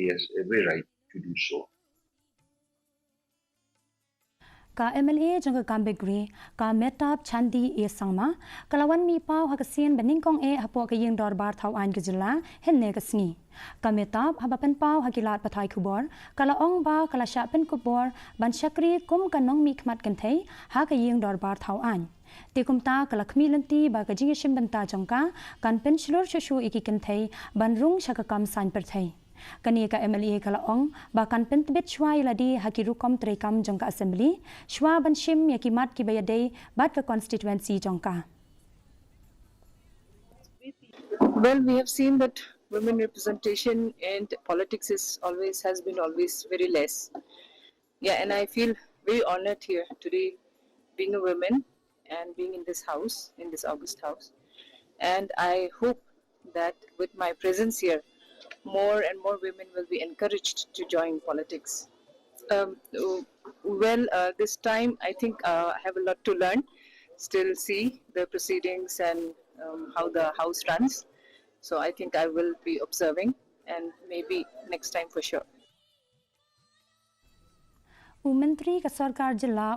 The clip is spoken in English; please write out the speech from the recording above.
he has every right to do so. Ka MLA jang Gambegre, ka Mehtab Chandi e Sangma, kalawan mi pau ha Sien Nyngkong e hapo ka Ïingdorbar Thawiñ gejela henne kasngi. Ka Mehtab ha pen pau ha kilat pathai kubor, kala ong ba kala sha pen kubor ban syakri kum kanong mi khmat kan thei ha ka Ïingdorbar Thawiñ. Tikumta kala khmilanti ba ka jingishim banta jongka kan pen shlur shushu iki kan thei ban rung shakakam san per thei. Kani ka MLA kala ong bahkan pentbet shwa iladi hakirukom trekam jongka assembly shwa banshim yakimat ki bayadei bat ka constituency jongka. Well, we have seen that women representation in politics has been always very less. Yeah, and I feel very honored here today being a woman and being in this house, in this August house. And I hope that with my presence here, more and more women will be encouraged to join politics. This time I think I have a lot to learn, still see the proceedings and how the house runs. So I think I will be observing and maybe next time for sure. Menteri ka Sarkar Jilla